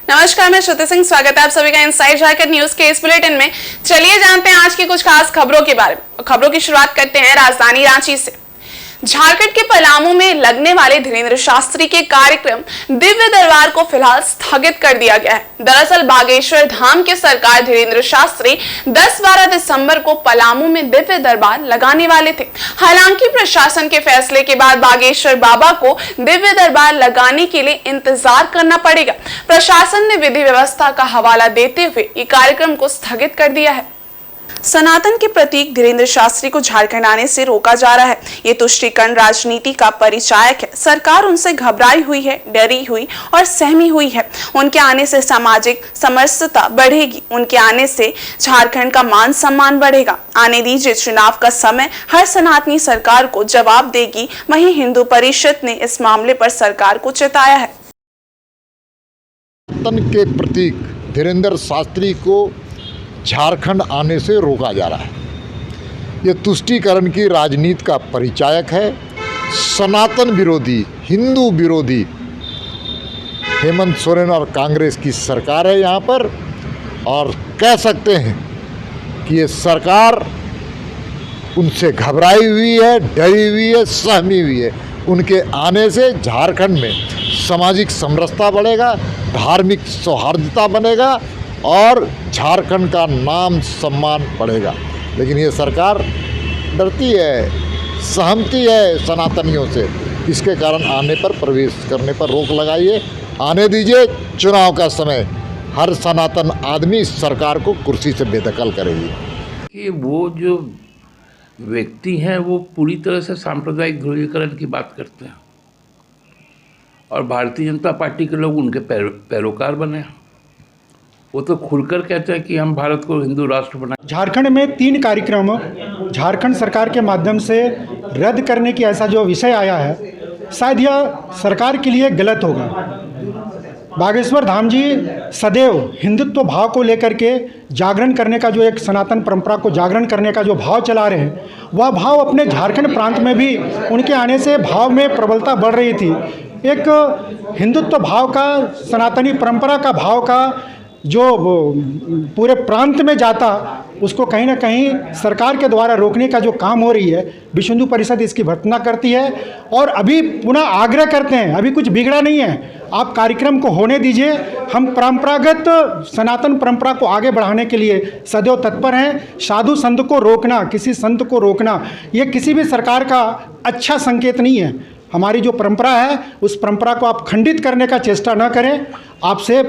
नमस्कार, मैं श्रुति सिंह। स्वागत है आप सभी का इनसाइड झारखंड न्यूज के इस बुलेटिन में। चलिए जानते हैं आज की कुछ खास खबरों के बारे में। खबरों की शुरुआत करते हैं राजधानी रांची से। झारखंड के पलामू में लगने वाले धीरेन्द्र शास्त्री के कार्यक्रम दिव्य दरबार को फिलहाल स्थगित कर दिया गया है। दरअसल बागेश्वर धाम के सरकार धीरेन्द्र शास्त्री 10-12 दिसंबर को पलामू में दिव्य दरबार लगाने वाले थे। हालांकि प्रशासन के फैसले के बाद बागेश्वर बाबा को दिव्य दरबार लगाने के लिए इंतजार करना पड़ेगा। प्रशासन ने विधि व्यवस्था का हवाला देते हुए ये कार्यक्रम को स्थगित कर दिया है। सनातन के प्रतीक धीरेन्द्र शास्त्री को झारखंड आने से रोका जा रहा है। ये तुष्टीकरण राजनीति का परिचायक है। सरकार उनसे घबराई हुई है, डरी हुई और सहमी हुई है। उनके आने से सामाजिक समरसता बढ़ेगी। उनके आने से झारखंड का मान सम्मान बढ़ेगा। आने दीजिए, चुनाव का समय हर सनातनी सरकार को जवाब देगी। वहीं हिंदू परिषद ने इस मामले पर सरकार को चेताया है। सनातन के प्रतीक धीरेन्द्र शास्त्री को झारखंड आने से रोका जा रहा है। ये तुष्टीकरण की राजनीति का परिचायक है। सनातन विरोधी, हिंदू विरोधी हेमंत सोरेन और कांग्रेस की सरकार है यहाँ पर, और कह सकते हैं कि ये सरकार उनसे घबराई हुई है, डरी हुई है, सहमी हुई है। उनके आने से झारखंड में सामाजिक समरसता बढ़ेगा, धार्मिक सौहार्दता बनेगा और झारखंड का नाम सम्मान बढ़ेगा। लेकिन ये सरकार डरती है, सहमती है सनातनियों से। इसके कारण आने पर, प्रवेश करने पर रोक लगाइए। आने दीजिए, चुनाव का समय हर सनातन आदमी इस सरकार को कुर्सी से बेदखल करेगी। कि वो जो व्यक्ति हैं वो पूरी तरह से सांप्रदायिक ध्रुवीकरण की बात करते हैं और भारतीय जनता पार्टी के लोग उनके पैरोकार बने। वो तो खुलकर कहते हैं कि हम भारत को हिंदू राष्ट्र बनाए। झारखंड में 3 कार्यक्रम झारखंड सरकार के माध्यम से रद्द करने की ऐसा जो विषय आया है, शायद यह सरकार के लिए गलत होगा। बागेश्वर धाम जी सदैव हिंदुत्व भाव को लेकर के जागरण करने का, जो एक सनातन परंपरा को जागरण करने का जो भाव चला रहे हैं, वह भाव अपने झारखंड प्रांत में भी उनके आने से भाव में प्रबलता बढ़ रही थी। एक हिंदुत्व भाव का, सनातनी परंपरा का भाव का जो पूरे प्रांत में जाता, उसको कहीं ना कहीं सरकार के द्वारा रोकने का जो काम हो रही है, विश्व हिंदू परिषद इसकी भर्त्सना करती है। और अभी पुनः आग्रह करते हैं, अभी कुछ बिगड़ा नहीं है, आप कार्यक्रम को होने दीजिए। हम परंपरागत सनातन परंपरा को आगे बढ़ाने के लिए सदैव तत्पर हैं। साधु संत को रोकना, किसी संत को रोकना, ये किसी भी सरकार का अच्छा संकेत नहीं है। हमारी जो परंपरा है, उस परंपरा को आप खंडित करने का चेष्टा न करें। आपसे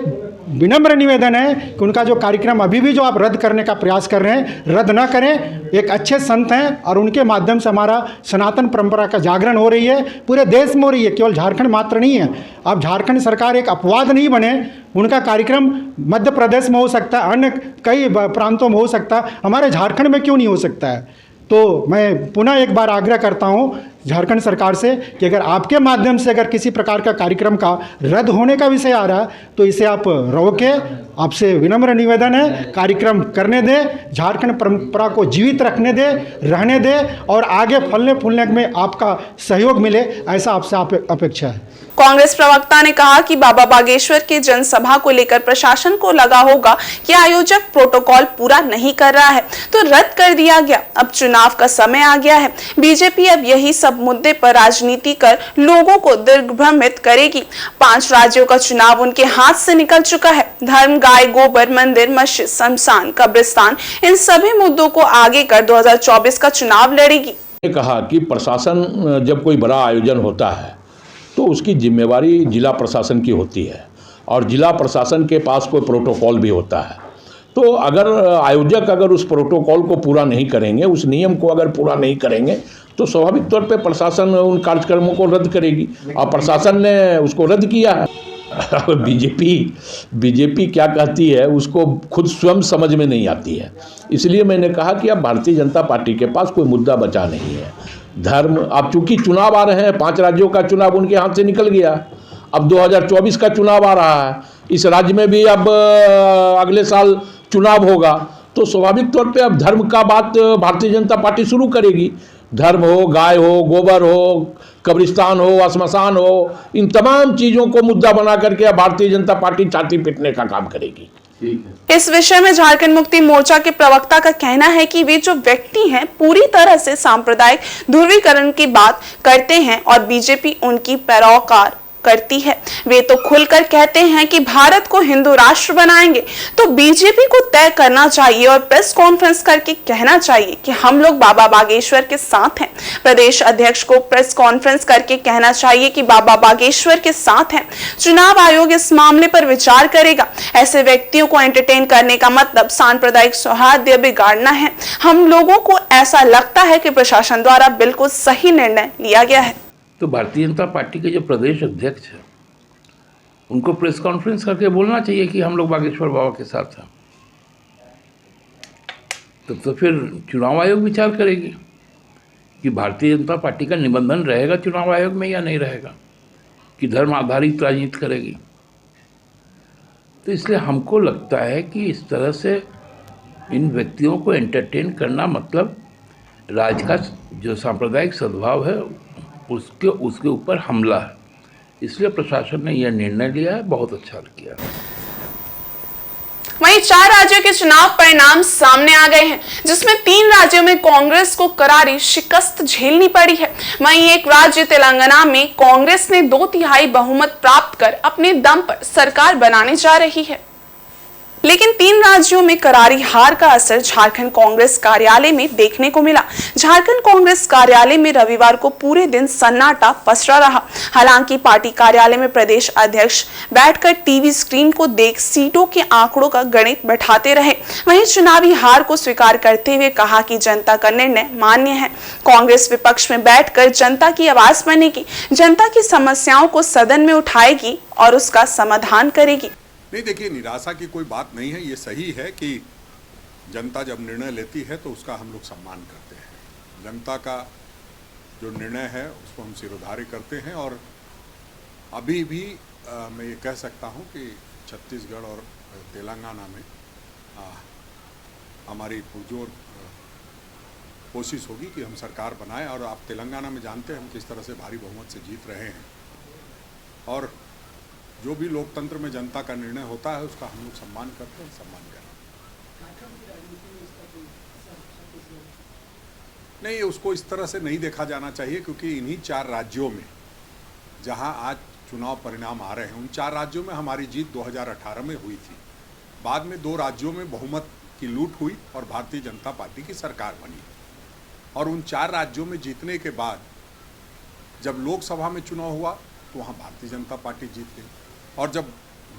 विनम्र निवेदन है कि उनका जो कार्यक्रम अभी भी जो आप रद्द करने का प्रयास कर रहे हैं, रद्द ना करें। एक अच्छे संत हैं और उनके माध्यम से हमारा सनातन परंपरा का जागरण हो रही है, पूरे देश में हो रही है, केवल झारखंड मात्र नहीं है। अब झारखंड सरकार एक अपवाद नहीं बने। उनका कार्यक्रम मध्य प्रदेश में हो सकता है, अन्य कई प्रांतों में हो सकता है, हमारे झारखंड में क्यों नहीं हो सकता है? तो मैं पुनः एक बार आग्रह करता हूँ झारखंड सरकार से कि अगर आपके माध्यम से अगर किसी प्रकार का कार्यक्रम का रद्द होने का विषय आ रहा है, तो इसे आप रोकें। आपसे विनम्र निवेदन है, कार्यक्रम करने दें, झारखंड परंपरा को जीवित रखने दें, रहने दें और आगे फलने फूलने में आपका सहयोग मिले, ऐसा आपसे अपेक्षा है। कांग्रेस प्रवक्ता ने कहा कि बाबा बागेश्वर की जनसभा को लेकर प्रशासन को लगा होगा कि आयोजक प्रोटोकॉल पूरा नहीं कर रहा है, तो रद्द कर दिया गया। अब चुनाव का समय आ गया है। बीजेपी अब यही सब मुद्दे पर राजनीति कर लोगों को दिग्भ्रमित करेगी। 5 राज्यों का चुनाव उनके हाथ से निकल चुका है। धर्म, गाय, गोबर, मंदिर, मस्जिद, शमशान, कब्रिस्तान, इन सभी मुद्दों को आगे कर 2024 का चुनाव लड़ेगी। कहा कि प्रशासन जब कोई बड़ा आयोजन होता है तो उसकी जिम्मेवारी जिला प्रशासन की होती है और जिला प्रशासन के पास कोई प्रोटोकॉल भी होता है। तो अगर आयोजक उस प्रोटोकॉल को पूरा नहीं करेंगे, उस नियम को अगर पूरा नहीं करेंगे, तो स्वाभाविक तौर पे प्रशासन उन कार्यक्रमों को रद्द करेगी और प्रशासन ने उसको रद्द किया है। बीजेपी क्या कहती है उसको खुद स्वयं समझ में नहीं आती है। इसलिए मैंने कहा कि अब भारतीय जनता पार्टी के पास कोई मुद्दा बचा नहीं है। धर्म, अब चूंकि चुनाव आ रहे हैं, 5 राज्यों का चुनाव उनके हाथ से निकल गया, अब 2024 का चुनाव आ रहा है, इस राज्य में भी अब अगले साल चुनाव होगा, तो स्वाभाविक तौर पे अब धर्म का बात भारतीय जनता पार्टी शुरू करेगी। धर्म हो, गाय हो, गोबर हो, कब्रिस्तान हो, श्मशान हो, इन तमाम चीज़ों को मुद्दा बना करके भारतीय जनता पार्टी छाती पीटने का काम करेगी। इस विषय में झारखंड मुक्ति मोर्चा के प्रवक्ता का कहना है कि वे जो व्यक्ति हैं पूरी तरह से सांप्रदायिक ध्रुवीकरण की बात करते हैं और बीजेपी उनकी पैरोकार करती है। वे तो खुलकर कहते हैं कि भारत को हिंदू राष्ट्र बनाएंगे, तो बीजेपी को तय करना चाहिए और प्रेस कॉन्फ्रेंस करके कहना चाहिए कि हम लोग बाबा बागेश्वर के साथ हैं। प्रदेश अध्यक्ष को प्रेस कॉन्फ्रेंस करके कहना चाहिए कि बाबा बागेश्वर के साथ हैं। चुनाव आयोग इस मामले पर विचार करेगा। ऐसे व्यक्तियों को एंटरटेन करने का मतलब सांप्रदायिक सौहार्द बिगाड़ना है। हम लोगों को ऐसा लगता है कि प्रशासन द्वारा बिल्कुल सही निर्णय लिया गया है। तो भारतीय जनता पार्टी के जो प्रदेश अध्यक्ष हैं उनको प्रेस कॉन्फ्रेंस करके बोलना चाहिए कि हम लोग बागेश्वर बाबा के साथ हैं। तो फिर चुनाव आयोग विचार करेगी कि भारतीय जनता पार्टी का निबंधन रहेगा चुनाव आयोग में या नहीं रहेगा, कि धर्म आधारित राजनीति करेगी। तो इसलिए हमको लगता है कि इस तरह से इन व्यक्तियों को एंटरटेन करना मतलब राज्य का जो सांप्रदायिक सद्भाव है उसके ऊपर हमला है। इसलिए प्रशासन ने यह निर्णय लिया है, बहुत अच्छा किया। वहीं 4 राज्यों के चुनाव परिणाम सामने आ गए हैं, जिसमें 3 राज्यों में कांग्रेस को करारी शिकस्त झेलनी पड़ी है। वहीं एक राज्य तेलंगाना में कांग्रेस ने 2/3 बहुमत प्राप्त कर अपने दम पर सरकार बनाने जा रही है। लेकिन 3 राज्यों में करारी हार का असर झारखंड कांग्रेस कार्यालय में देखने को मिला। झारखंड कांग्रेस कार्यालय में रविवार को पूरे दिन सन्नाटा पसरा रहा। हालांकि पार्टी कार्यालय में प्रदेश अध्यक्ष बैठकर टीवी स्क्रीन को देख सीटों के आंकड़ों का गणित बैठाते रहे। वहीं चुनावी हार को स्वीकार करते हुए कहा कि जनता का निर्णय मान्य है। कांग्रेस विपक्ष में बैठकर जनता की आवाज बनेगी, जनता की समस्याओं को सदन में उठाएगी और उसका समाधान करेगी। नहीं, देखिए, निराशा की कोई बात नहीं है। ये सही है कि जनता जब निर्णय लेती है तो उसका हम लोग सम्मान करते हैं। जनता का जो निर्णय है उसको हम सिरोधार्य करते हैं। और अभी भी मैं ये कह सकता हूँ कि छत्तीसगढ़ और तेलंगाना में हमारी पुरजोर कोशिश होगी कि हम सरकार बनाएं। और आप तेलंगाना में जानते हैं हम किस तरह से भारी बहुमत से जीत रहे हैं। और जो भी लोकतंत्र में जनता का निर्णय होता है उसका हम लोग सम्मान करते हैं, सम्मान करें। नहीं, उसको इस तरह से नहीं देखा जाना चाहिए, क्योंकि इन्हीं 4 राज्यों में जहां आज चुनाव परिणाम आ रहे हैं, उन 4 राज्यों में हमारी जीत 2018 में हुई थी। बाद में 2 राज्यों में बहुमत की लूट हुई और भारतीय जनता पार्टी की सरकार बनी। और उन 4 राज्यों में जीतने के बाद जब लोकसभा में चुनाव हुआ तो वहाँ भारतीय जनता पार्टी जीत गई। और जब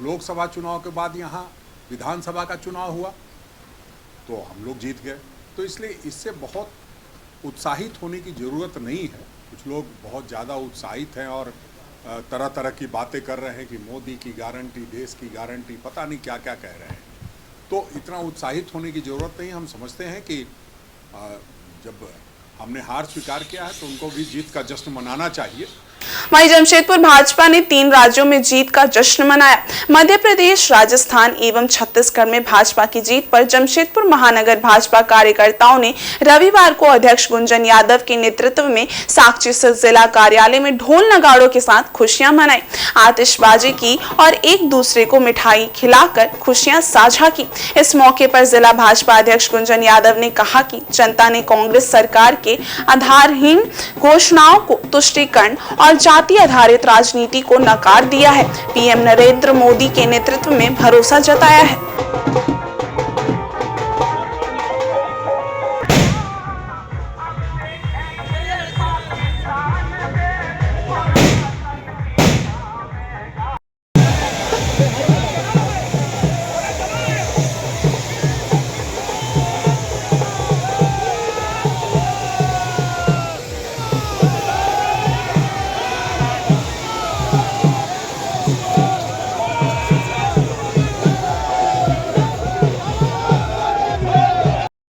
लोकसभा चुनाव के बाद यहाँ विधानसभा का चुनाव हुआ तो हम लोग जीत गए। तो इसलिए इससे बहुत उत्साहित होने की ज़रूरत नहीं है। कुछ लोग बहुत ज़्यादा उत्साहित हैं और तरह तरह की बातें कर रहे हैं कि मोदी की गारंटी, देश की गारंटी, पता नहीं क्या क्या कह रहे हैं। तो इतना उत्साहित होने की ज़रूरत नहीं। हम समझते हैं कि जब हमने हार स्वीकार किया है तो उनको भी जीत का जश्न मनाना चाहिए। वहीं जमशेदपुर भाजपा ने 3 राज्यों में जीत का जश्न मनाया। मध्य प्रदेश, राजस्थान एवं छत्तीसगढ़ में भाजपा की जीत पर जमशेदपुर महानगर भाजपा कार्यकर्ताओं ने रविवार को अध्यक्ष गुंजन यादव के नेतृत्व में साकची स्थित जिला कार्यालय में ढोल नगाड़ों के साथ खुशियां मनाई, आतिशबाजी की और एक दूसरे को मिठाई खिलाकर खुशियां साझा की। इस मौके पर जिला भाजपा अध्यक्ष गुंजन यादव ने कहा कि जनता ने कांग्रेस सरकार के आधारहीन घोषणाओं को तुष्टीकरण और जाति आधारित राजनीति को नकार दिया है। पीएम नरेंद्र मोदी के नेतृत्व में भरोसा जताया है।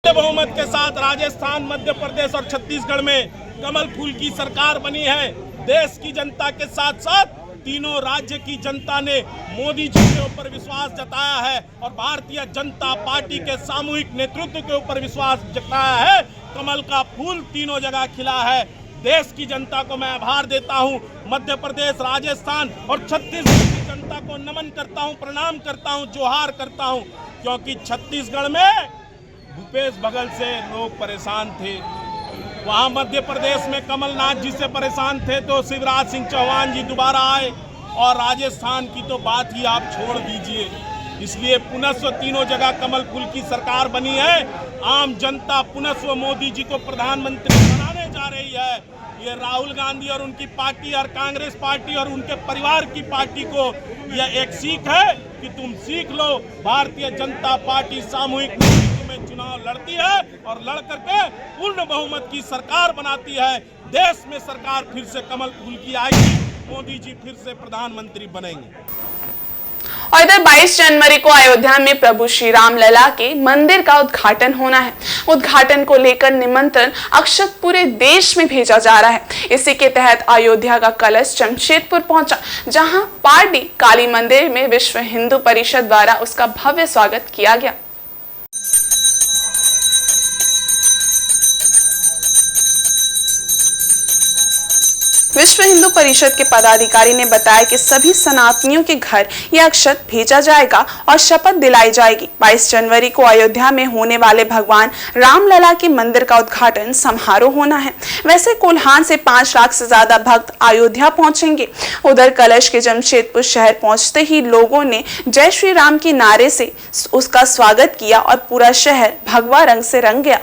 बहुमत के साथ राजस्थान, मध्य प्रदेश और छत्तीसगढ़ में कमल फूल की सरकार बनी है। देश की जनता के साथ साथ तीनों राज्य की जनता ने मोदी जी के ऊपर विश्वास जताया है और भारतीय जनता पार्टी के सामूहिक नेतृत्व के ऊपर विश्वास जताया है। कमल का फूल तीनों जगह खिला है। देश की जनता को मैं आभार देता हूं। मध्य प्रदेश, राजस्थान और छत्तीसगढ़ की जनता को नमन करता हूं, प्रणाम करता हूं, जोहार करता हूं, क्योंकि छत्तीसगढ़ में भूपेश बघेल से लोग परेशान थे। वहां मध्य प्रदेश में कमलनाथ जी से परेशान थे तो शिवराज सिंह चौहान जी दोबारा आए, और राजस्थान की तो बात ही आप छोड़ दीजिए। इसलिए पुनस्व तीनों जगह कमल फूल की सरकार बनी है। आम जनता पुनस्व मोदी जी को प्रधानमंत्री बनाने जा रही है। ये राहुल गांधी और उनकी पार्टी और कांग्रेस पार्टी और उनके परिवार की पार्टी को यह एक सीख है कि तुम सीख लो। भारतीय जनता पार्टी सामूहिक में चुनाव लड़ती है और लड़ करके पूर्ण बहुमत की सरकार बनाती है। देश में सरकार फिर से कमल फूल की आएगी, मोदी जी फिर से प्रधानमंत्री बनेंगे। और इधर 22 जनवरी को अयोध्या में प्रभु श्री राम लला के मंदिर का उद्घाटन होना है। उद्घाटन को लेकर निमंत्रण अक्षत पूरे देश में भेजा जा रहा है। इसी के तहत अयोध्या का कलश जमशेदपुर पहुंचा, जहां पारडी काली मंदिर में विश्व हिंदू परिषद द्वारा उसका भव्य स्वागत किया गया। विश्व हिंदू परिषद के पदाधिकारी ने बताया कि सभी सनातनियों के घर यह अक्षत भेजा जाएगा और शपथ दिलाई जाएगी। 22 जनवरी को अयोध्या में होने वाले भगवान रामलला के मंदिर का उद्घाटन समारोह होना है। वैसे कोल्हान से 5 लाख से ज्यादा भक्त अयोध्या पहुंचेंगे। उधर कलश के जमशेदपुर शहर पहुंचते ही लोगों ने जय श्री राम के नारे से उसका स्वागत किया और पूरा शहर भगवा रंग से रंग गया।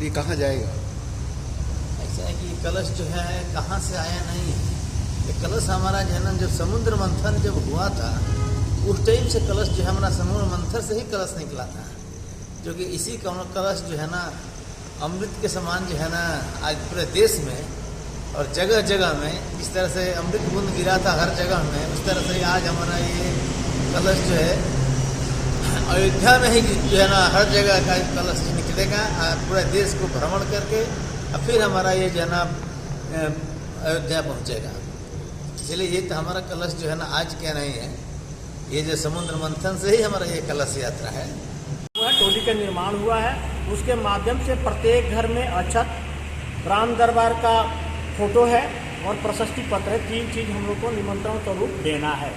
ये कहाँ जाएगा? ऐसा है कि कलश जो है कहाँ से आया नहीं है। ये कलश हमारा जो है ना, जब समुद्र मंथन जब हुआ था उस टाइम से कलश जो है हमारा समुद्र मंथन से ही कलश निकला था, जो कि इसी कलश जो है ना अमृत के समान जो है ना आज पूरे देश में और जगह जगह में जिस तरह से अमृत बूंद गिरा था हर जगह में, उस तरह से आज हमारा ये कलश जो है अयोध्या में ही जो है ना हर जगह का कलश निकलेगा। पूरे देश को भ्रमण करके और फिर हमारा ये जो है ना अयोध्या पहुंचेगा। इसलिए ये तो हमारा कलश जो है ना आज क्या नहीं है, ये जो समुद्र मंथन से ही हमारा ये कलश यात्रा है। टोली का निर्माण हुआ है, उसके माध्यम से प्रत्येक घर में अक्षत, राम दरबार का फोटो है और प्रशस्ति पत्र है। 3 चीज़ हम लोग को निमंत्रण स्वरूप देना है।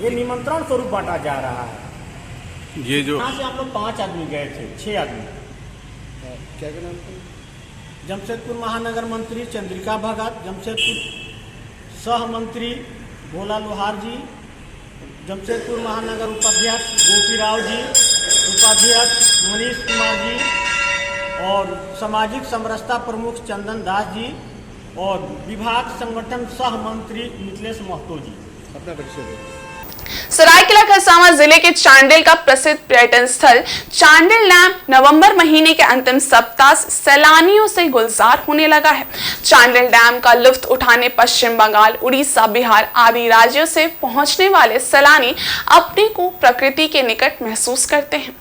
ये निमंत्रण स्वरूप बांटा जा रहा है। ये जो यहाँ से आप लोग 5 आदमी गए थे, 6 आदमी। क्या नाम था? जमशेदपुर महानगर मंत्री चंद्रिका भगत, जमशेदपुर सह मंत्री भोला लोहार जी, जमशेदपुर महानगर उपाध्यक्ष गोपी राव जी, उपाध्यक्ष मनीष कुमार जी और सामाजिक समरसता प्रमुख चंदन दास जी और विभाग संगठन सह मंत्री मिथिलेश महतो जी। अपना परिचय। सरायकेला खरसावां जिले के चांडिल का प्रसिद्ध पर्यटन स्थल चांडिल डैम नवंबर महीने के अंतिम सप्ताह सैलानियों से गुलजार होने लगा है। चांडिल डैम का लुत्फ उठाने पश्चिम बंगाल, उड़ीसा, बिहार आदि राज्यों से पहुंचने वाले सैलानी अपने को प्रकृति के निकट महसूस करते हैं।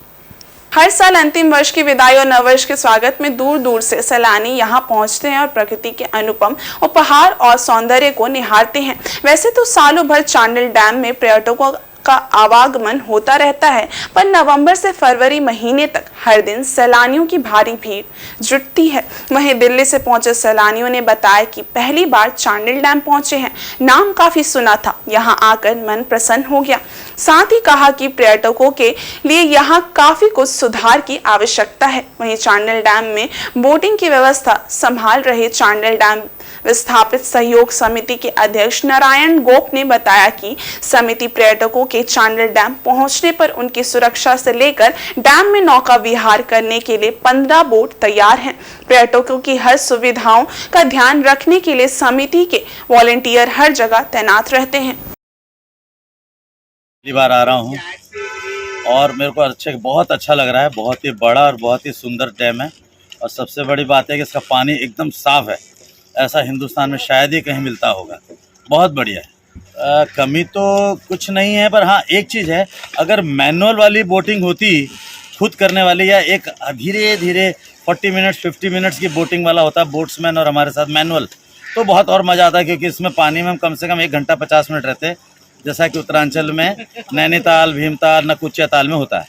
हर साल अंतिम वर्ष की विदाई और नववर्ष के स्वागत में दूर दूर से सैलानी यहां पहुंचते हैं और प्रकृति के अनुपम उपहार और सौंदर्य को निहारते हैं। वैसे तो सालों भर चांडिल डैम में पर्यटकों का आवागमन होता रहता है, पर नवंबर से फरवरी महीने तक हर दिन सैलानियों की भारी भीड़ जुटती है। वहीं दिल्ली से पहुंचे सैलानियों ने बताया कि पहली बार चांडिल डैम पहुंचे हैं, नाम काफी सुना था, यहां आकर मन प्रसन्न हो गया। साथ ही कहा कि पर्यटकों के लिए यहां काफी कुछ सुधार की आवश्यकता है। वहीं चांडिल डैम में बोटिंग की व्यवस्था संभाल रहे चांडिल डैम विस्थापित सहयोग समिति के अध्यक्ष नारायण गोप ने बताया कि समिति पर्यटकों के चांडिल डैम पहुंचने पर उनकी सुरक्षा से लेकर डैम में नौका विहार करने के लिए 15 बोट तैयार हैं। पर्यटकों की हर सुविधाओं का ध्यान रखने के लिए समिति के वॉलंटियर हर जगह तैनात रहते हैं। पहली बार आ रहा हूँ और मेरे को बहुत अच्छा लग रहा है। बहुत ही बड़ा और बहुत ही सुंदर डैम है और सबसे बड़ी बात है कि इसका पानी एकदम साफ़ है। ऐसा हिंदुस्तान में शायद ही कहीं मिलता होगा। बहुत बढ़िया है। कमी तो कुछ नहीं है, पर हाँ एक चीज़ है, अगर मैनुअल वाली बोटिंग होती, खुद करने वाली, या एक धीरे धीरे 40 मिनट्स 50 मिनट्स की बोटिंग वाला होता है बोट्समैन और हमारे साथ मैनुअल, तो बहुत और मज़ा आता है। क्योंकि इसमें पानी में हम कम से कम 1 घंटा 50 मिनट रहते हैं, जैसा कि उत्तरांचल में नैनीताल, भीमताल, नकुचिया ताल में होता है।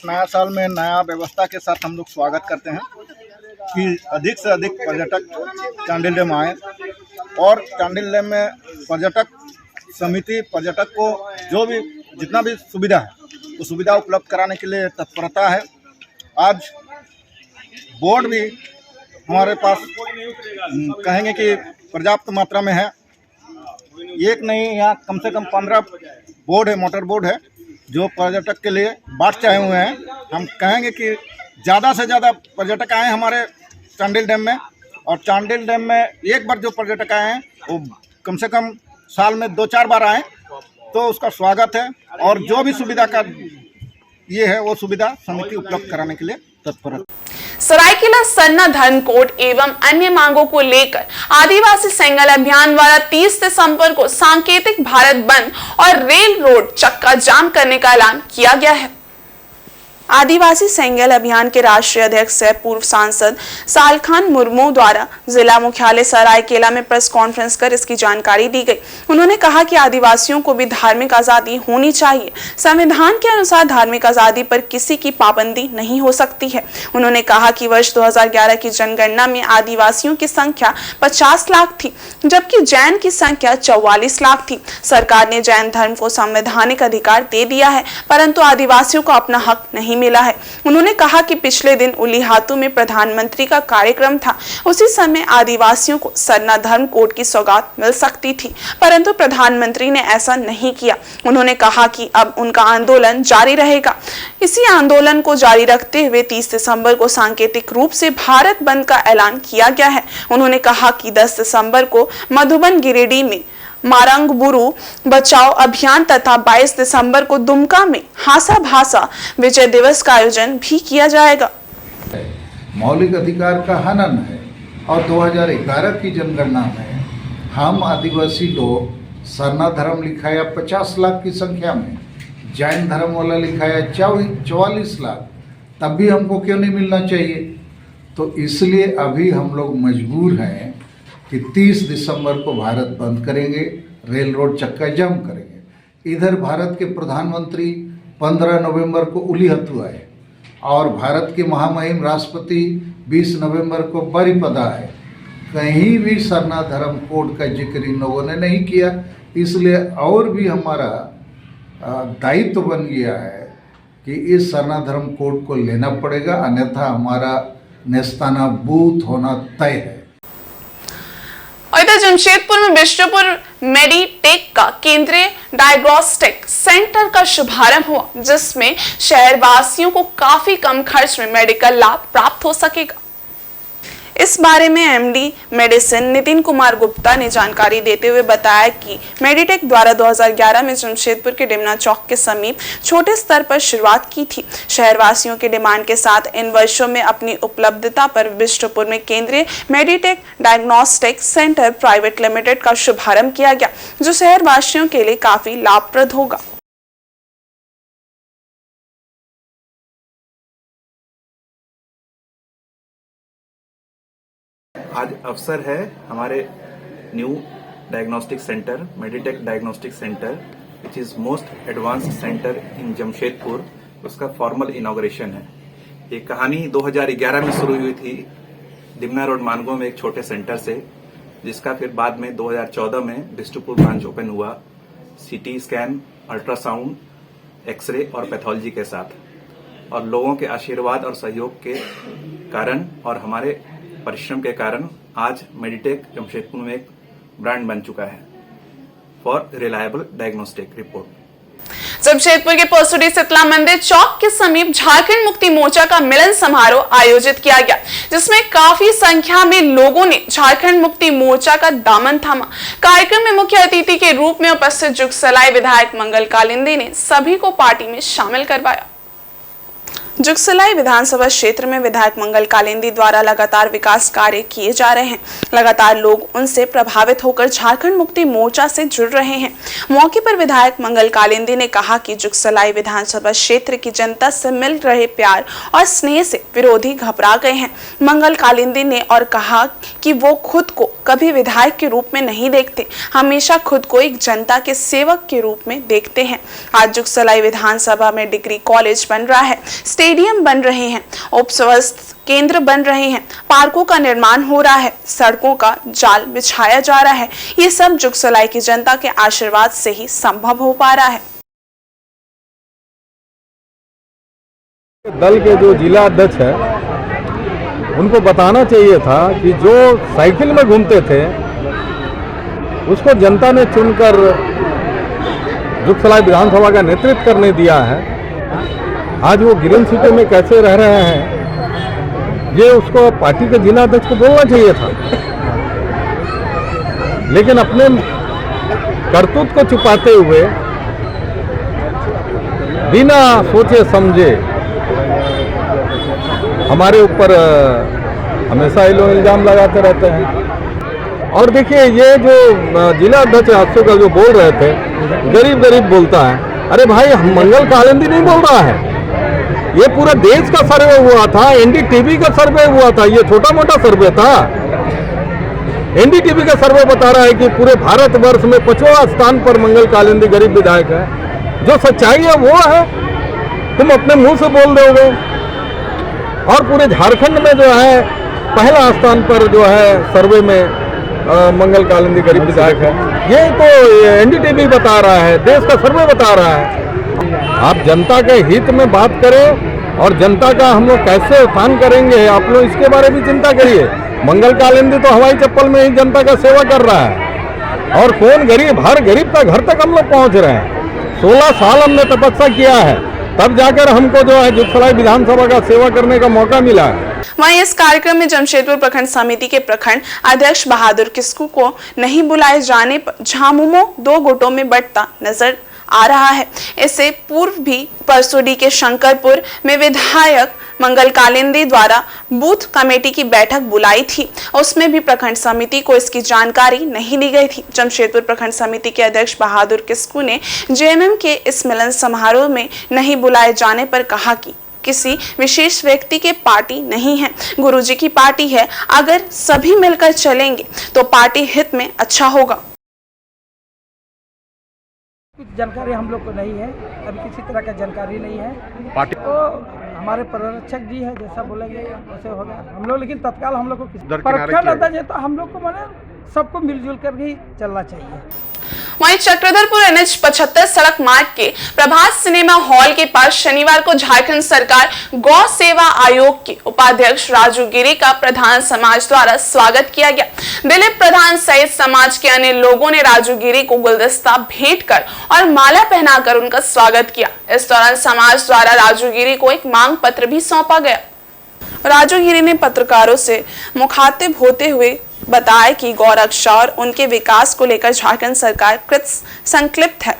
नया साल में नया व्यवस्था के साथ हम लोग स्वागत करते हैं कि अधिक से अधिक पर्यटक चांडिल डैम आए और चांडिल डैम में पर्यटक समिति पर्यटक को जो भी जितना भी सुविधा है वो सुविधा उपलब्ध कराने के लिए तत्परता है। आज बोर्ड भी हमारे पास कहेंगे कि पर्याप्त मात्रा में है। एक नहीं, यहाँ कम से कम 15 बोर्ड है, मोटर बोर्ड है, जो पर्यटक के लिए बाट चाहे हुए हैं। हम कहेंगे कि ज़्यादा से ज़्यादा पर्यटक आए हमारे चांडिल डैम में, और चांडिल डैम में एक बार जो पर्यटक आए हैं वो कम से कम साल में 2-4 बार आए, तो उसका स्वागत है। और जो भी सुविधा का ये है वो सुविधा समिति उपलब्ध कराने के लिए तत्पर है। सरायकेला सरना धर्म कोड एवं अन्य मांगों को लेकर आदिवासी सेंगल अभियान द्वारा 30 दिसंबर को सांकेतिक भारत बंद और रेल रोड चक्का जाम करने का ऐलान किया गया है। आदिवासी सेंगल अभियान के राष्ट्रीय अध्यक्ष से पूर्व सांसद सालखान मुर्मू द्वारा जिला मुख्यालय सरायकेला में प्रेस कॉन्फ्रेंस कर इसकी जानकारी दी गई। उन्होंने कहा कि आदिवासियों को भी धार्मिक आजादी होनी चाहिए। संविधान के अनुसार धार्मिक आजादी पर किसी की पाबंदी नहीं हो सकती है। उन्होंने कहा कि वर्ष 2011 की जनगणना में आदिवासियों की संख्या 50 लाख थी, जबकि जैन की संख्या 44 लाख थी। सरकार ने जैन धर्म को संवैधानिक अधिकार दे दिया है, परंतु आदिवासियों को अपना हक नहीं मिला है। उन्होंने कहा कि पिछले दिन उलीहातू में प्रधानमंत्री का कार्यक्रम था, उसी समय आदिवासियों को सरना धर्म कोड की सौगात मिल सकती थी, परंतु प्रधानमंत्री ने ऐसा नहीं किया। उन्होंने कहा कि अब उनका आंदोलन जारी रहेगा। इसी आंदोलन को जारी रखते हुए 30 दिसंबर को सांकेतिक रूप से भारत बंद का ऐलान किया गया है। उन्होंने कहा कि 10 दिसंबर को मधुबन गिरिडीह में मारंगबुरु बचाओ अभियान तथा 22 दिसंबर को दुमका में हासा भाषा विजय दिवस का आयोजन भी किया जाएगा। मौलिक अधिकार का हनन है और 2011 की जनगणना में हम आदिवासी लोग सरना धर्म लिखाया 50 लाख की संख्या में, जैन धर्म वाला लिखाया 44 लाख, तब भी हमको क्यों नहीं मिलना चाहिए? तो इसलिए अभी हम लोग मजबूर हैं कि 30 दिसंबर को भारत बंद करेंगे, रेल रोड चक्का जाम करेंगे। इधर भारत के प्रधानमंत्री 15 नवंबर को उलीहतू आए और भारत के महामहिम राष्ट्रपति 20 नवंबर को बारिपदा आए। कहीं भी सरना धर्म कोड का जिक्र इन लोगों ने नहीं किया। इसलिए और भी हमारा दायित्व बन गया है कि इस सरना धर्म कोड को लेना पड़ेगा, अन्यथा हमारा नेस्ताना बूथ होना तय है। और इधर जमशेदपुर में बिष्टुपुर मेडिटेक का केंद्रीय डायग्नोस्टिक सेंटर का शुभारंभ हुआ, जिसमें शहरवासियों को काफी कम खर्च में मेडिकल लाभ प्राप्त हो सकेगा। इस बारे में एमडी मेडिसिन नितिन कुमार गुप्ता ने जानकारी देते हुए बताया कि मेडिटेक द्वारा 2011 में जमशेदपुर के डिमना चौक के समीप छोटे स्तर पर शुरुआत की थी। शहरवासियों के डिमांड के साथ इन वर्षों में अपनी उपलब्धता पर बिष्टुपुर में केंद्रीय Meditech diagnostic centre private limited का शुभारंभ किया गया, जो शहरवासियों के लिए काफी लाभप्रद होगा। आज अवसर है हमारे new diagnostic centre Meditech diagnostic centre which is most advanced centre in Jamshedpur, उसका फॉर्मल इनॉग्रेशन है। ये कहानी 2011 में शुरू हुई थी दिमना रोड मानगो में एक छोटे सेंटर से, जिसका फिर बाद में 2014 में बिष्टुपुर ब्रांच ओपन हुआ, सीटी स्कैन, अल्ट्रासाउंड, एक्सरे और पैथोलॉजी के साथ। और लोगों के आशीर्वाद और सहयोग के कारण और हमारे परिश्रम के कारण आज मेडिटेक जमशेदपुर में एक ब्रांड बन चुका है for reliable diagnostic report. Jamshedpur के परसुडी शीतला मंदिर चौक के समीप झारखंड मुक्ति मोर्चा का मिलन समारोह आयोजित किया गया, जिसमें काफी संख्या में लोगों ने झारखंड मुक्ति मोर्चा का दामन थामा। कार्यक्रम में मुख्य अतिथि के रूप में उपस्थित जुगसलाई विधायक मंगल कालिंदी ने सभी को पार्टी में शामिल करवाया। जुगसलाई विधानसभा क्षेत्र में विधायक मंगल कालिंदी द्वारा लगातार विकास कार्य किए जा रहे हैं। लगातार लोग उनसे प्रभावित होकर झारखंड मुक्ति मोर्चा से जुड़ रहे हैं। मौके पर विधायक मंगल कालिंदी ने कहा कि जुगसलाई विधानसभा क्षेत्र की जनता से मिल रहे प्यार और स्नेह से विरोधी घबरा गए हैं। मंगल कालिंदी ने और कहा कि वो खुद को कभी विधायक के रूप में नहीं देखते, हमेशा खुद को एक जनता के सेवक के रूप में देखते हैं। आज जुगसलाई विधानसभा में डिग्री कॉलेज बन रहा है, स्टेडियम बन रहे हैं, उप स्वास्थ्य केंद्र बन रहे हैं, पार्कों का निर्माण हो रहा है, सड़कों का जाल बिछाया जा रहा है। ये सब जुगसलाई की जनता के आशीर्वाद से ही संभव हो पा रहा है। दल के जो जिला अध्यक्ष है उनको बताना चाहिए था कि जो साइकिल में घूमते थे उसको जनता ने चुनकर जुगसलाई विधानसभा का नेतृत्व करने दिया है। आज वो ग्रीन सिटी में कैसे रह रहे हैं ये उसको पार्टी के जिला अध्यक्ष को बोलना चाहिए था, लेकिन अपने करतूत को छुपाते हुए बिना सोचे समझे हमारे ऊपर हमेशा ये लोग इल्जाम लगाते रहते हैं। और देखिए ये जो जिला अध्यक्ष हादसों का जो बोल रहे थे गरीब गरीब बोलता है, अरे भाई मंगल कालिंदी नहीं बोल रहा है, ये पूरा देश का सर्वे हुआ था, एनडीटीवी का सर्वे हुआ था, ये छोटा मोटा सर्वे था। एनडीटीवी का सर्वे बता रहा है कि पूरे भारतवर्ष में 5वां स्थान पर मंगल कालिंदी गरीब विधायक है। जो सच्चाई है वो है, तुम अपने मुंह से बोल दोगे। और पूरे झारखंड में जो है पहला स्थान पर जो है सर्वे में मंगल कालिंदी गरीब विधायक है, ये तो एनडीटीवी बता रहा है, देश का सर्वे बता रहा है। आप जनता के हित में बात करें और जनता का हम लोग कैसे उत्थान करेंगे, आप लोग इसके बारे में चिंता करिए। मंगल कालिंदी तो हवाई चप्पल में ही जनता का सेवा कर रहा है, और कौन गरीब, हर गरीब का घर तक हम लोग पहुंच रहे हैं। 16 साल हमने तपस्या किया है, तब जाकर हमको जो है जुगसलाई विधानसभा का सेवा करने का मौका मिला है। वहीं इस कार्यक्रम में जमशेदपुर प्रखंड समिति के प्रखंड अध्यक्ष बहादुर किस्कू को नहीं बुलाए जाने पर झामुमो 2 गुटों में बंटता नजर आ रहा है। इससे पूर्व भी परसुडी के शंकरपुर में विधायक मंगल कालिंदी द्वारा बूथ कमेटी की बैठक बुलाई थी, उसमें भी प्रखंड समिति को इसकी जानकारी नहीं दी गई थी। जमशेदपुर प्रखंड समिति के अध्यक्ष बहादुर किस्कू ने जेएमएम के इस मिलन समारोह में नहीं बुलाए जाने पर कहा कि किसी विशेष व्यक्ति के पार्टी नहीं है, गुरुजी की पार्टी है। अगर सभी मिलकर चलेंगे तो पार्टी हित में अच्छा होगा। कुछ जानकारी हम लोग को नहीं है, अभी किसी तरह का जानकारी नहीं है। पार्टी तो हमारे पर्यवेक्षक जी है, जैसा बोलेंगे वैसे होगा। हम लोग लेकिन तत्काल हम लोग को प्रखंड अध्यक्ष है तो हम लोग को माने सबको मिलजुल कर ही चलना चाहिए। वहीं चक्रधरपुर NH 75 सड़क मार्ग के प्रभात सिनेमा हॉल के पास शनिवार को झारखंड सरकार गौ सेवा आयोग के उपाध्यक्ष राजू गिरी का प्रधान समाज द्वारा स्वागत किया गया। दिलीप प्रधान सहित समाज के अन्य लोगों ने राजू गिरी को गुलदस्ता भेंट कर और माला पहनाकर उनका स्वागत किया। इस दौरान समाज द्वारा राजू गिरी को एक मांग पत्र भी सौंपा गया। राजू गिरी ने पत्रकारों से मुखातिब होते हुए बताया कि गौरक्षा और उनके विकास को लेकर झारखंड सरकार कृत संकल्पित है।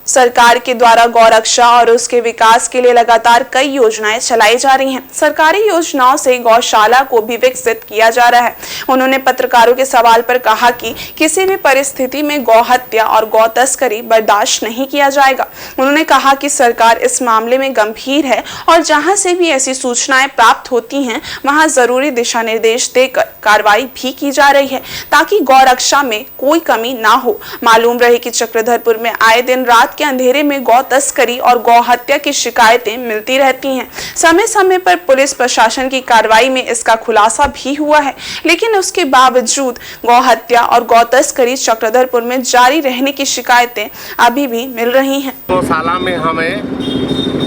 सरकार के द्वारा गौरक्षा और उसके विकास के लिए लगातार कई योजनाएं चलाई जा रही हैं। सरकारी योजनाओं से गौशाला को भी विकसित किया जा रहा है। उन्होंने पत्रकारों के सवाल पर कहा कि किसी भी परिस्थिति में गौ हत्या और गौ तस्करी बर्दाश्त नहीं किया जाएगा। उन्होंने कहा कि सरकार इस मामले में गंभीर है और जहां से भी ऐसी सूचनाएं प्राप्त होती हैं वहां जरूरी दिशा निर्देश देकर कार्रवाई भी की जा रही है ताकि गौरक्षा में कोई कमी ना हो। मालूम रहे कि चक्रधरपुर में आए दिन रात के अंधेरे में गौ तस्करी और गौ हत्या की शिकायतें मिलती रहती हैं। समय समय पर पुलिस प्रशासन की कार्रवाई में इसका खुलासा भी हुआ है, लेकिन उसके बावजूद गौ हत्या और गौ तस्करी चक्रधरपुर में जारी रहने की शिकायतें अभी भी मिल रही हैं। गौशाला में हमें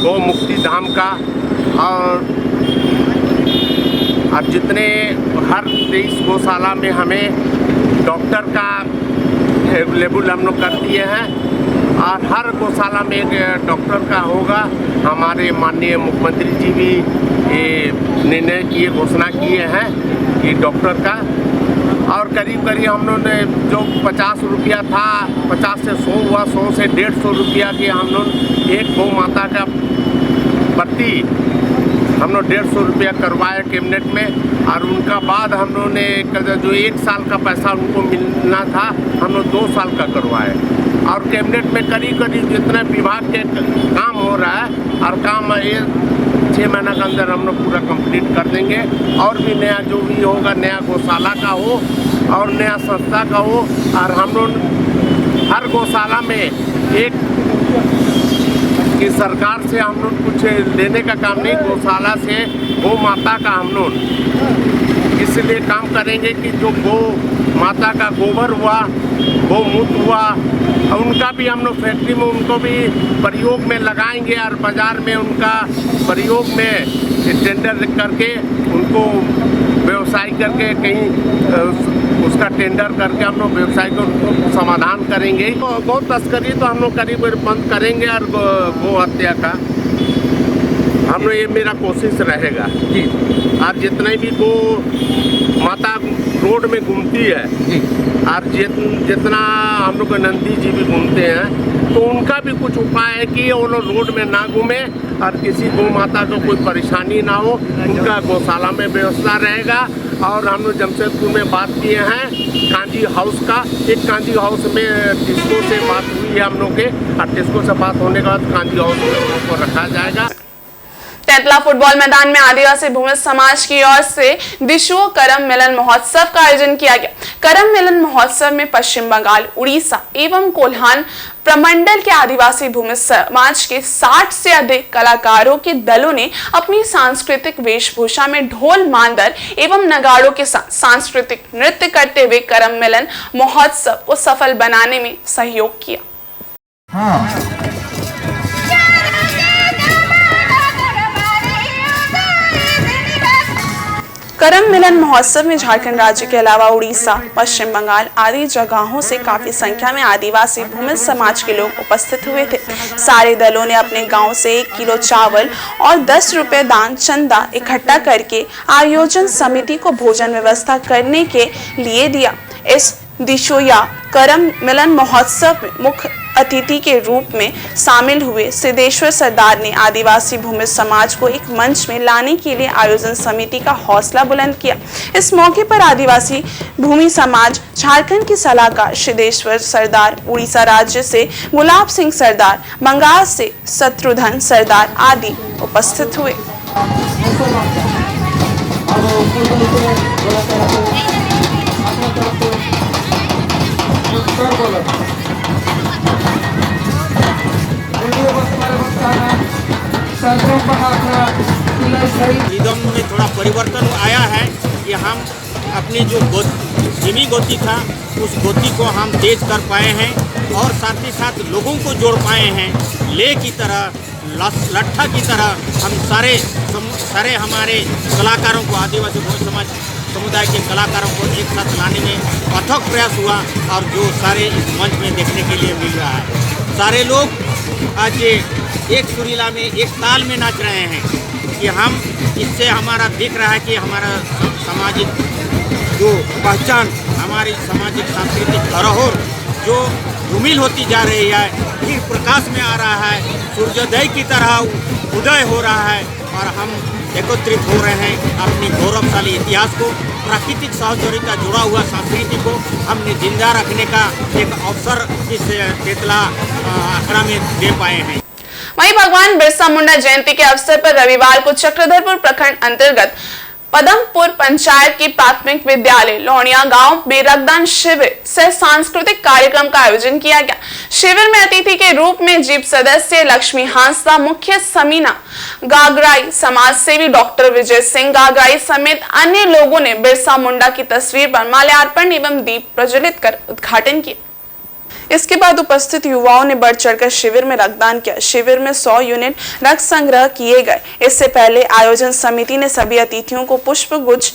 गौ मुक्ति धाम का और अब जितने हर 23 गौशाला में हमें डॉक्टर का अवेलेबल हम लोग कर दिए हैं और हर गौशाला में एक डॉक्टर का होगा। हमारे माननीय मुख्यमंत्री जी भी ये निर्णय किए, घोषणा किए हैं कि डॉक्टर का। और करीब करीब हम लोगों ने जो 50 रुपया था, 50 से 100 हुआ, 100 से 150 रुपया की हम लोग एक गौ माता का प्रति हम लोग 150 रुपया करवाए कैबिनेट में। और उनका बाद हम लोगों ने जो 1 साल का पैसा उनको मिलना था, हम लोग 2 साल का करवाए। और कैबिनेट में करीब करीब जितने विभाग के काम हो रहा है और काम 6 महीना के अंदर हम लोग पूरा कंप्लीट कर देंगे। और भी नया जो भी होगा, नया गौशाला का हो और नया संस्था का हो। और हम लोग हर गौशाला में एक कि सरकार से हम लोग कुछ लेने का काम नहीं, गौशाला से गौ माता का हम लोग इसलिए काम करेंगे कि जो गौ माता का गोबर हुआ, गौमूत्र हुआ, उनका भी हम लोग फैक्ट्री में उनको भी प्रयोग में लगाएंगे और बाज़ार में उनका प्रयोग में टेंडर करके उनको व्यवसाय करके कहीं उसका टेंडर करके हम लोग व्यवसाय को समाधान करेंगे। गौ तस्करी तो हम लोग करीब बंद करेंगे और गौ हत्या का हम लोग, ये मेरा कोशिश रहेगा। और जितने भी गौ माता रोड में घूमती है और जितना हम लोग नंदी जी भी घूमते हैं, तो उनका भी कुछ उपाय है कि वो लोग रोड में ना घूमे और किसी गौ माता को कोई परेशानी ना हो, उनका गौशाला में व्यवस्था रहेगा। और हम लोग जमशेदपुर में बात किए हैं कांजी हाउस का। एक कांजी हाउस में टिस्को से बात हुई है हम लोग के, और टिस्को से बात होने के बाद कांजी हाउस में उनको रखा जाएगा। तेतला फुटबॉल मैदान में आदिवासी भूमि समाज की ओर से दिशुओ करम मिलन महोत्सव का आयोजन किया गया। करम मिलन महोत्सव में पश्चिम बंगाल, उड़ीसा एवं कोल्हान प्रमंडल के आदिवासी भूमि समाज के 60 से अधिक कलाकारों के दलों ने अपनी सांस्कृतिक वेशभूषा में ढोल, मांदर एवं नगाड़ों के साथ सांस्कृतिक नृत्य करते हुए करम मिलन महोत्सव को सफल बनाने में सहयोग किया। करम मिलन महोत्सव में झारखंड राज्य के अलावा उड़ीसा, पश्चिम बंगाल आदि जगहों से काफी संख्या में आदिवासी भूमि समाज के लोग उपस्थित हुए थे। सारे दलों ने अपने गांव से 1 किलो चावल और 10 रुपए दान चंदा इकट्ठा करके आयोजन समिति को भोजन व्यवस्था करने के लिए दिया। इस दिशो या करम मिलन महोत्सव में मुख्य अतिथि के रूप में शामिल हुए सिद्धेश्वर सरदार ने आदिवासी भूमि समाज को एक मंच में लाने के लिए आयोजन समिति का हौसला बुलंद किया। इस मौके पर आदिवासी भूमि समाज झारखंड के सलाहकार सिद्धेश्वर सरदार, उड़ीसा राज्य से गुलाब सिंह सरदार, बंगाल से शत्रुघ्न सरदार आदि उपस्थित हुए। निगम में थोड़ा परिवर्तन आया है कि हम अपनी जो धीमी गति था उस गति को हम तेज कर पाए हैं और साथ ही साथ लोगों को जोड़ पाए हैं। ले की तरह, लट्ठा की तरह हम सारे हमारे कलाकारों को, आदिवासी भूमि समाज समुदाय के कलाकारों को एक साथ लाने में अथक प्रयास हुआ और जो सारे इस मंच में देखने के लिए मिल रहा है। सारे लोग आज एक सुरीला में, एक ताल में नाच रहे हैं कि हम इससे हमारा दिख रहा है कि हमारा सामाजिक जो पहचान, हमारी सामाजिक सांस्कृतिक धरोहर जो धूमिल होती जा रही है, फिर प्रकाश में आ रहा है, सूर्योदय की तरह उदय हो रहा है और हम एकत्रित हो रहे हैं अपनी गौरवशाली इतिहास को, प्राकृतिक सहचर्यता जुड़ा हुआ संस्कृति को हमने जिंदा रखने का एक अवसर इस तेतला आखड़ा में दे पाए हैं। वहीं भगवान बिरसा मुंडा जयंती के अवसर पर रविवार को चक्रधरपुर प्रखंड अंतर्गत पदमपुर पंचायत की प्राथमिक विद्यालय लोनिया गांव में रक्तदान शिविर से सांस्कृतिक कार्यक्रम का आयोजन किया गया। शिविर में अतिथि के रूप में जीप सदस्य लक्ष्मी हांसदा, मुख्य समीना गागराई, समाज सेवी डॉक्टर विजय सिंह गागराई समेत अन्य लोगों ने बिरसा मुंडा की तस्वीर पर माल्यार्पण एवं दीप प्रज्वलित कर उद्घाटन किया। इसके बाद उपस्थित युवाओं ने बढ़ चढ़कर शिविर में रक्तदान किया। शिविर में 100 यूनिट रक्त संग्रह किए गए। इससे पहले आयोजन समिति ने सभी अतिथियों को पुष्प गुच्छ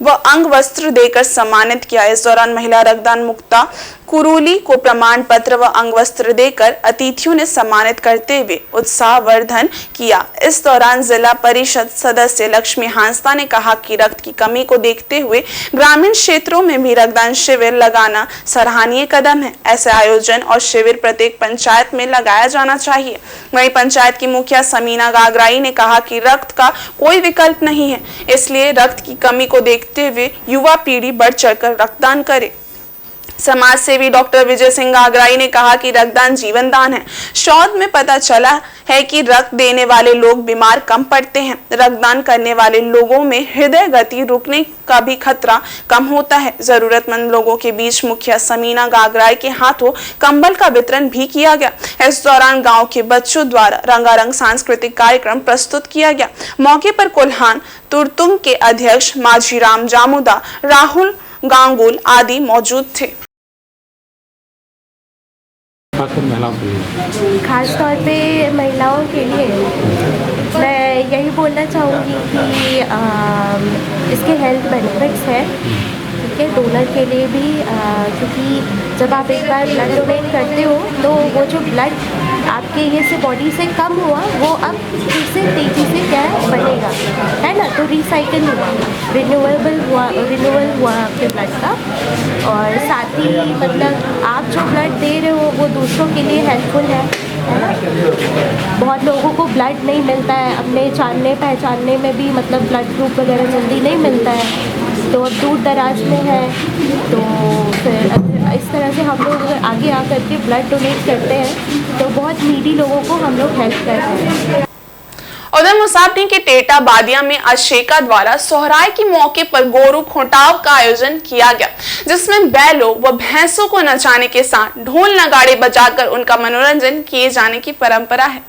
व अंग वस्त्र देकर सम्मानित किया। इस दौरान महिला रक्तदान मुक्ता कुरूली को प्रमाण पत्र व अंगवस्त्र देकर अतिथियों ने सम्मानित करते हुए उत्साहवर्धन किया। इस दौरान जिला परिषद सदस्य लक्ष्मी हांसदा ने कहा कि रक्त की कमी को देखते हुए ग्रामीण क्षेत्रों में भी रक्तदान शिविर लगाना सराहनीय कदम है। ऐसे आयोजन और शिविर प्रत्येक पंचायत में लगाया जाना चाहिए। वहीं पंचायत की मुखिया समीना गागराई ने कहा कि रक्त का कोई विकल्प नहीं है, इसलिए रक्त की कमी को देखते हुए युवा पीढ़ी बढ़ चढ़कर रक्तदान करे। समाज सेवी डॉक्टर विजय सिंह गागराई ने कहा कि रक्तदान जीवन दान है। शोध में पता चला है कि रक्त देने वाले लोग बीमार कम पड़ते हैं। रक्तदान करने वाले लोगों में हृदय गति रुकने का भी खतरा कम होता है। जरूरतमंद लोगों के बीच मुखिया समीना गागराई के हाथों कंबल का वितरण भी किया गया। इस दौरान गांव के बच्चों द्वारा रंगारंग सांस्कृतिक कार्यक्रम प्रस्तुत किया गया। मौके पर कोल्हान तुरतुंग के अध्यक्ष माझीराम जामुदा, राहुल गांगुल आदि मौजूद थे। खास तौर पे महिलाओं के लिए मैं यही बोलना चाहूँगी कि इसके हेल्थ बेनिफिट्स हैं, ठीक है, डोनर के लिए भी, क्योंकि जब आप एक बार ब्लड डोनेट करते हो तो वो जो ब्लड आपके ये से बॉडी से कम हुआ वो अब फिर से तेज़ी से क्या बनेगा, है ना, तो रिसाइकिल हुआ, रिन्यूएबल हुआ आपके ब्लड का। और साथ ही मतलब आप जो ब्लड दे रहे हो वो दूसरों के लिए हेल्पफुल है ना। बहुत लोगों को ब्लड नहीं मिलता है, अपने जानने पहचानने में भी मतलब ब्लड ग्रुप वगैरह जल्दी नहीं मिलता है, तो अब दूर दराज में है, तो फिर इस तरह से हम लोग अगर आगे आकर के ब्लड डोनेट करते हैं तो बहुत नीडी लोगों को हम लोग हेल्प कर रहे हैं। उधर मुसाबनी के टेटा बादिया में अशेका द्वारा सोहराय के मौके पर गोरू खोटाव का आयोजन किया गया, जिसमें बैलों व भैंसों को नचाने के साथ ढोल नगाड़े बजाकर उनका मनोरंजन किए जाने की परंपरा है।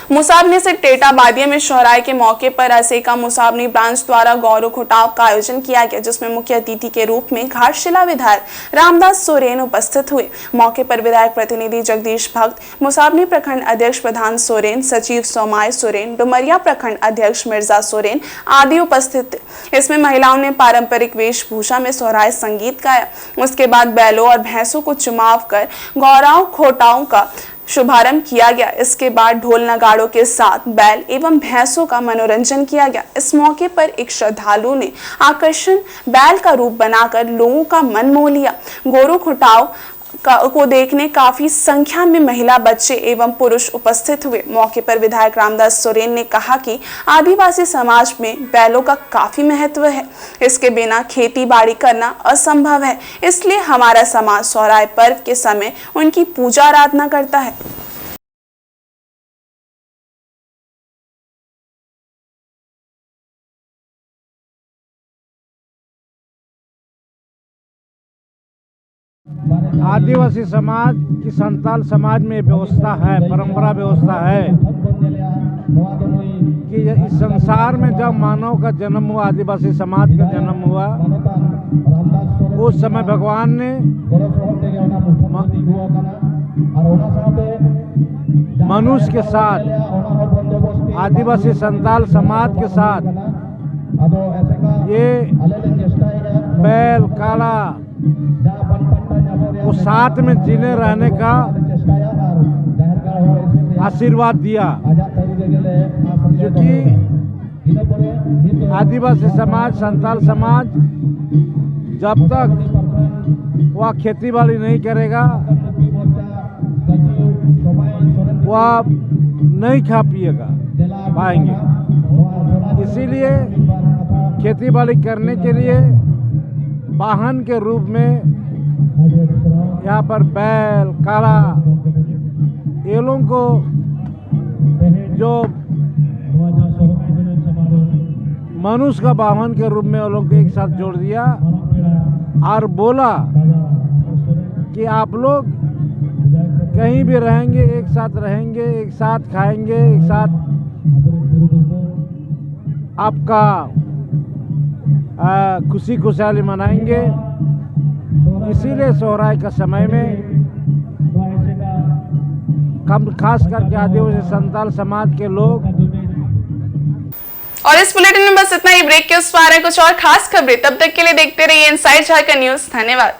मुसाबनी से टेटा बादिया में सोहराय के मौके पर असेका मुसाबनी ब्रांच द्वारा गौरव खुटाव का आयोजन किया गया, जिसमें मुख्य अतिथि के रूप में घाटशिला विधायक रामदास सोरेन उपस्थित हुए। मौके पर विधायक प्रतिनिधि जगदीश भक्त, मुसाबनी प्रखंड अध्यक्ष प्रधान सोरेन, सचिव सोमाय सोरेन, डुमरिया प्रखंड अध्यक्ष मिर्जा सोरेन आदि उपस्थित थे। इसमें महिलाओं ने पारंपरिक वेशभूषा में सोहराय संगीत गाया। उसके बाद बैलों और भैंसों को चुमाव कर गौरव खोटाओं का शुभारंभ किया गया। इसके बाद ढोल नगाड़ों के साथ बैल एवं भैंसों का मनोरंजन किया गया। इस मौके पर एक श्रद्धालु ने आकर्षण बैल का रूप बनाकर लोगों का मन मोह लिया। गोरू खुटाव को देखने काफी संख्या में महिला, बच्चे एवं पुरुष उपस्थित हुए। मौके पर विधायक रामदास सोरेन ने कहा कि आदिवासी समाज में बैलों का काफी महत्व है, इसके बिना खेती बाड़ी करना असंभव है, इसलिए हमारा समाज सोहराय पर्व के समय उनकी पूजा आराधना करता है। आदिवासी समाज की संताल समाज में व्यवस्था है, परंपरा व्यवस्था है कि इस संसार में जब मानव का जन्म हुआ, आदिवासी समाज का जन्म हुआ, उस समय भगवान ने मनुष्य के साथ, आदिवासी संताल समाज के साथ ये बैल काला वो साथ में जीने रहने का आशीर्वाद दिया, क्योंकि आदिवासी समाज, संताल समाज जब तक वह खेती बाड़ी नहीं करेगा, वह नहीं खा पिएगा पाएंगे। इसीलिए खेती बाड़ी करने के लिए वाहन के रूप में यहाँ पर बैल काला ये लोगों को जो मनुष्य का वाहन के रूप में वो लोग को एक साथ जोड़ दिया और बोला कि आप लोग कहीं भी रहेंगे, एक साथ रहेंगे, एक साथ खाएंगे, एक साथ आपका खुशी खुशहाली मनाएंगे। इसीलिए सोहराय का समय में खास करके आदिवासी संताल समाज के लोग। और इस बुलेटिन में बस इतना ही। ब्रेक के उस पार है कुछ और खास खबरें, तब तक के लिए देखते रहिए इनसाइड झारखंड न्यूज। धन्यवाद।